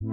俄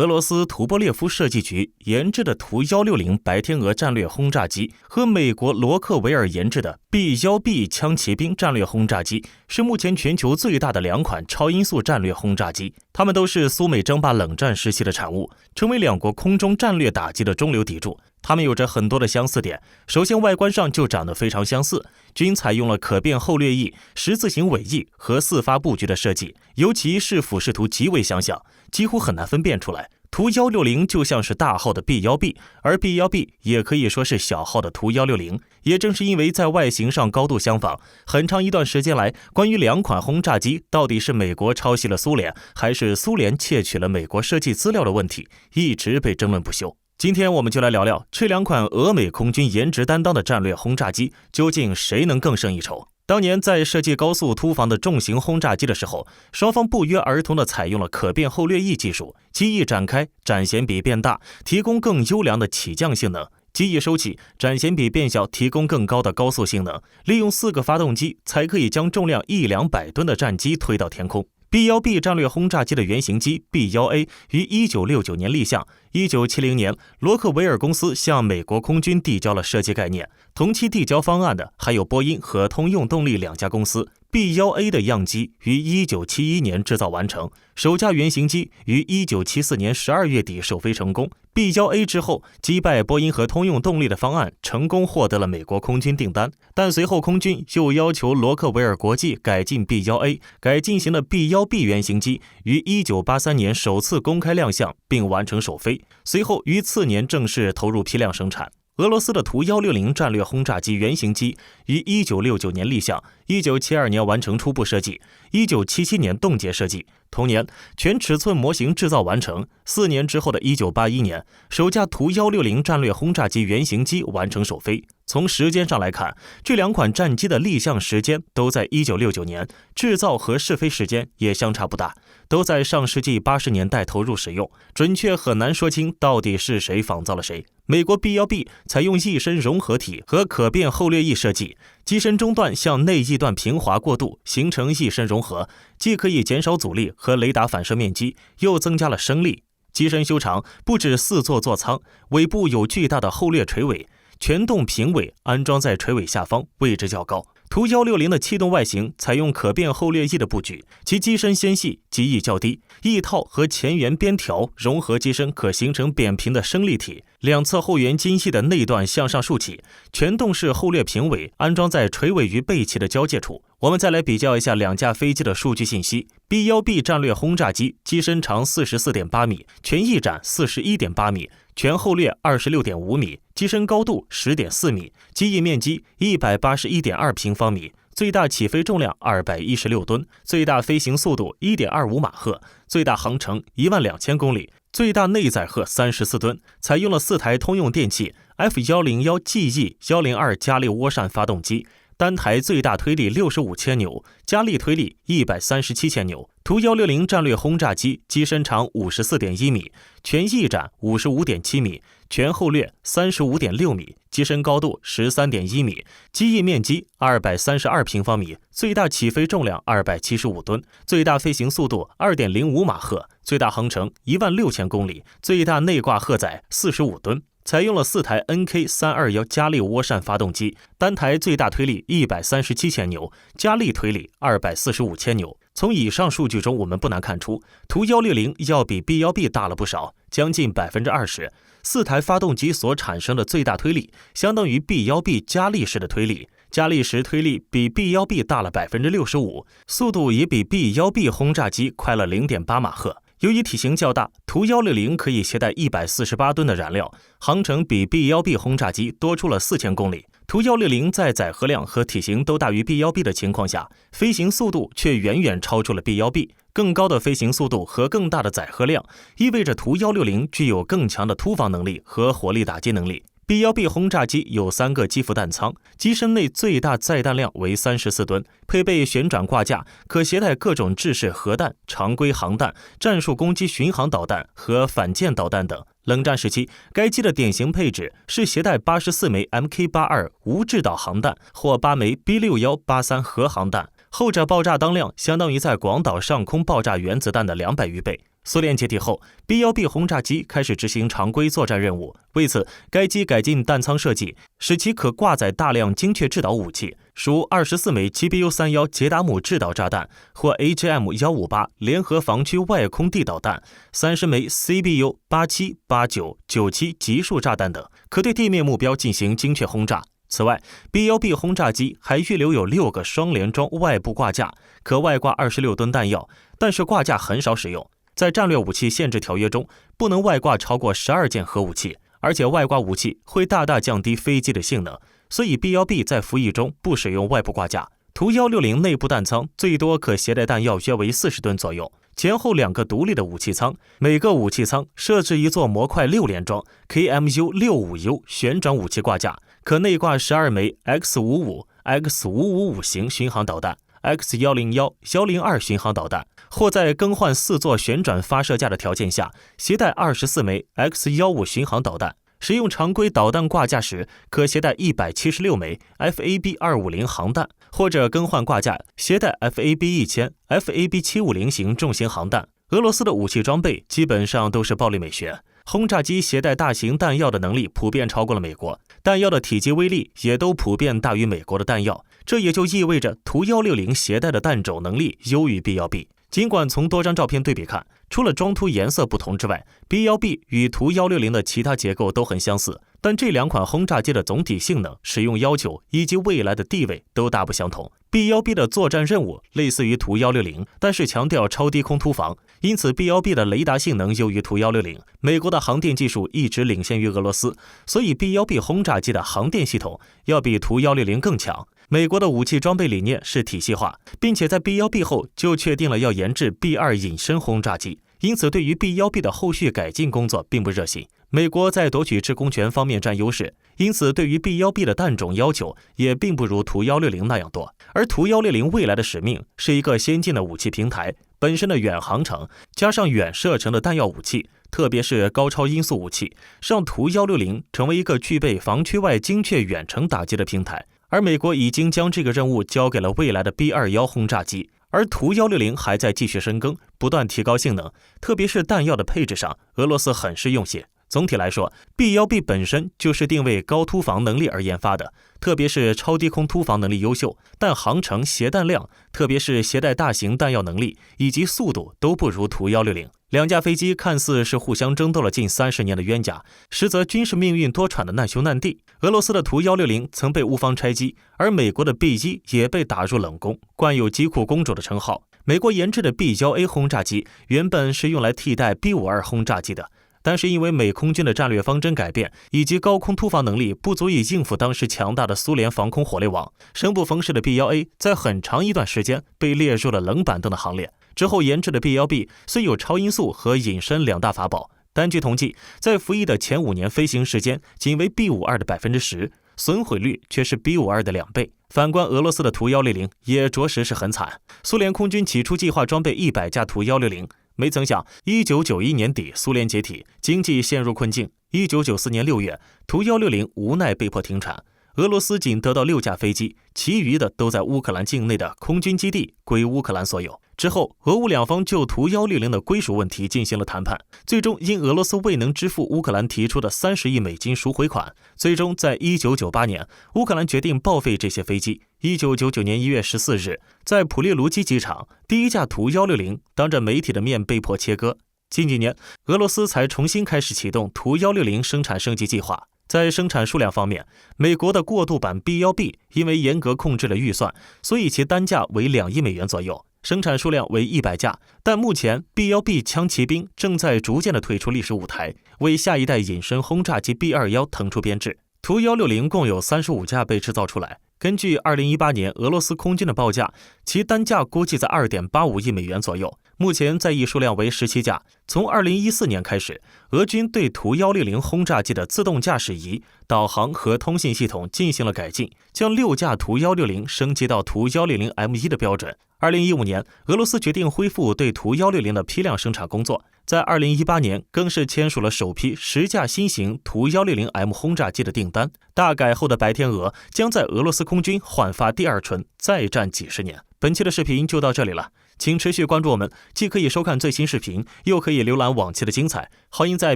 罗斯图波列夫设计局研制的图160白天鹅战略轰炸机和美国罗克维尔研制的 B-1B 枪骑兵战略轰炸机是目前全球最大的两款超音速战略轰炸机，它们都是苏美争霸冷战时期的产物，成为两国空中战略打击的中流砥柱。它们有着很多的相似点，首先外观上就长得非常相似，均采用了可变后掠翼、十字形尾翼和4发布局的设计，尤其是俯视图极为相像，几乎很难分辨出来。图160就像是大号的 B-1B， 而 B-1B 也可以说是小号的图160。也正是因为在外形上高度相仿，很长一段时间来，关于两款轰炸机到底是美国抄袭了苏联，还是苏联窃取了美国设计资料的问题，一直被争论不休。今天我们就来聊聊这两款俄美空军颜值担当的战略轰炸机，究竟谁能更胜一筹？当年在设计高速突防的重型轰炸机的时候，双方不约而同地采用了可变后掠翼技术，机翼展开，展弦比变大，提供更优良的起降性能；机翼收起，展弦比变小，提供更高的高速性能。利用4个发动机，才可以将重量100-200吨的战机推到天空。B-1B 战略轰炸机的原型机 B-1A 于1969年立项，1970年，罗克维尔公司向美国空军递交了设计概念，同期递交方案的还有波音和通用动力2家公司。B-1A 的样机于1971年制造完成，首架原型机于1974年12月底首飞成功。B-1A 之后击败波音和通用动力的方案，成功获得了美国空军订单，但随后空军又要求罗克维尔国际改进 B-1A， 改进型的 B-1B 原型机于1983年首次公开亮相并完成首飞，随后于次年正式投入批量生产。俄罗斯的图160战略轰炸机原型机于1969年立项，1972年完成初步设计，1977年冻结设计。同年，全尺寸模型制造完成。4年之后的1981年，首架图160战略轰炸机原型机完成首飞。从时间上来看，这两款战机的立项时间都在1969年，制造和试飞时间也相差不大，都在上世纪80年代投入使用，准确很难说清到底是谁仿造了谁。美国 B-1B 采用翼身融合体和可变后掠翼设计，机身中段向内翼段平滑过渡，形成翼身融合，既可以减少阻力和雷达反射面积，又增加了升力。机身修长，不止4座座舱，尾部有巨大的后掠垂尾，全动平尾安装在垂尾下方，位置较高。图160的气动外形采用可变后掠翼的布局，其机身纤细，机翼较低，翼套和前缘边条融合机身，可形成扁平的升力体。两侧后缘精细的内段向上竖起，全动式后掠平尾安装在垂尾与背鳍的交界处。我们再来比较一下两架飞机的数据信息。B-1B 战略轰炸机机身长 44.8 米，全翼展 41.8 米，全后掠 26.5 米，机身高度 10.4 米，机翼面积 181.2 平方米，最大起飞重量216吨，最大飞行速度 1.25 马赫，最大航程12000公里，最大内载荷34吨，采用了4台通用电气 F101GE102 加力涡扇发动机，单台最大推力65千牛，加力推力137千牛。图160战略轰炸机机身长 54.1 米，全翼展 55.7 米，全后掠 35.6 米，机身高度 13.1 米，机翼面积232平方米，最大起飞重量275吨，最大飞行速度 2.05 马赫，最大航程16000公里，最大内挂荷载45吨。采用了4台 NK321 加力涡扇发动机，单台最大推力137千牛，加力推力245千牛。从以上数据中，我们不难看出，图160要比 B-1B 大了不少，将近 20%。4台发动机所产生的最大推力，相当于 B-1B 加力时的推力，加力时推力比 B-1B 大了 65%， 速度也比 B-1B 轰炸机快了 0.8 马赫。由于体型较大，图160可以携带148吨的燃料，航程比 B-1B 轰炸机多出了4000公里。图160在载荷量和体型都大于 B-1B 的情况下，飞行速度却远远超出了 B-1B。更高的飞行速度和更大的载荷量，意味着图160具有更强的突防能力和火力打击能力。B-1B 轰炸机有3个机腹弹舱，机身内最大载弹量为34吨，配备旋转挂架，可携带各种制式核弹、常规航弹、战术攻击巡航导弹和反舰导弹等。冷战时期，该机的典型配置是携带84枚 Mk82 无制导航弹或8枚 B6183 核航弹，后者爆炸当量相当于在广岛上空爆炸原子弹的200余倍。苏联解体后 ，B-1B 轰炸机开始执行常规作战任务。为此，该机改进弹舱设计，使其可挂载大量精确制导武器，如24枚 GBU-31捷达姆制导炸弹或 AGM-158 联合防区外空地导弹，30枚 CBU-87、89、97集束炸弹等，可对地面目标进行精确轰炸。此外 ，B-1B 轰炸机还预留有6个双联装外部挂架，可外挂26吨弹药，但是挂架很少使用。在战略武器限制条约中，不能外挂超过12件核武器，而且外挂武器会大大降低飞机的性能，所以 B-1B 在服役中不使用外部挂架。图160内部弹舱最多可携带弹药约为40吨左右，前后2个独立的武器舱，每个武器舱设置一座模块6连装 KMU-65U 旋转武器挂架，可内挂12枚 X55、X555型巡航导弹。X101、102巡航导弹，或在更换4座旋转发射架的条件下，携带24枚 X15巡航导弹。使用常规导弹挂架时，可携带176枚 FAB250 航弹，或者更换挂架，携带 FAB1000、FAB750 型重型航弹。俄罗斯的武器装备基本上都是暴力美学，轰炸机携带大型弹药的能力普遍超过了美国，弹药的体积威力也都普遍大于美国的弹药，这也就意味着图160携带的弹种能力优于 B-1B。尽管从多张照片对比看，除了装突颜色不同之外， B-1B 与图160的其他结构都很相似，但这2款轰炸机的总体性能、使用要求以及未来的地位都大不相同。B-1B 的作战任务类似于图160，但是强调超低空突防，因此 B-1B 的雷达性能优于图160。美国的航电技术一直领先于俄罗斯，所以 B-1B 轰炸机的航电系统要比图160更强。美国的武器装备理念是体系化，并且在 B-1B 后就确定了要研制 B-2 隐身轰炸机，因此对于 B-1B 的后续改进工作并不热心。美国在夺取制空权方面占优势，因此对于 B-1B 的弹种要求也并不如图160那样多。而图160未来的使命是一个先进的武器平台，本身的远航程加上远射程的弹药武器，特别是高超音速武器，让图160成为一个具备防区外精确远程打击的平台。而美国已经将这个任务交给了未来的 B-21轰炸机，而图160还在继续深耕，不断提高性能，特别是弹药的配置上，俄罗斯很是用心。总体来说 ，B-1B 本身就是定位高突防能力而研发的，特别是超低空突防能力优秀，但航程、携弹量，特别是携带大型弹药能力以及速度都不如图160。2架飞机看似是互相争斗了近30年的冤家，实则均是命运多舛的难兄难弟。俄罗斯的图160曾被乌方拆机，而美国的 B-1也被打入冷宫，冠有机库公主的称号。美国研制的 B-9A 轰炸机原本是用来替代 B-52轰炸机的，但是因为美空军的战略方针改变，以及高空突防能力不足以应付当时强大的苏联防空火力网，生不逢时的 B-1A 在很长一段时间被列入了冷板凳的行列。之后研制的 B-1B 虽有超音速和隐身2大法宝，但据统计，在服役的前5年飞行时间仅为 B-52的10%，损毁率却是 B-52的2倍。反观俄罗斯的图160也着实是很惨，苏联空军起初计划装备100架图160，没曾想1991年底苏联解体，经济陷入困境。1994年6月，图160无奈被迫停产，俄罗斯仅得到6架飞机，其余的都在乌克兰境内的空军基地归乌克兰所有。之后，俄乌两方就图160的归属问题进行了谈判，最终因俄罗斯未能支付乌克兰提出的30亿美金赎回款，最终在1998年，乌克兰决定报废这些飞机。1999年1月14日，在普列卢基机场，第1架图160当着媒体的面被迫切割。近几年，俄罗斯才重新开始启动图160生产升级计划。在生产数量方面，美国的过渡版 B-1B 因为严格控制了预算，所以其单价为2亿美元左右，生产数量为100架。但目前 B-1B 枪骑兵正在逐渐的退出历史舞台，为下一代隐身轰炸机 B-21腾出编制。图160共有35架被制造出来，根据2018年俄罗斯空军的报价，其单价估计在2.85亿美元左右。目前在役数量为17架。从2014年开始，俄军对图160轰炸机的自动驾驶仪、导航和通信系统进行了改进，将6架图160升级到图160M1的标准。2015年，俄罗斯决定恢复对图160的批量生产工作，在2018年更是签署了首批10架新型图160M 轰炸机的订单。大改后的白天鹅将在俄罗斯空军焕发第二春，再战几十年。本期的视频就到这里了，请持续关注我们，既可以收看最新视频，又可以浏览往期的精彩。欢迎在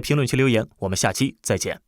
评论区留言，我们下期再见。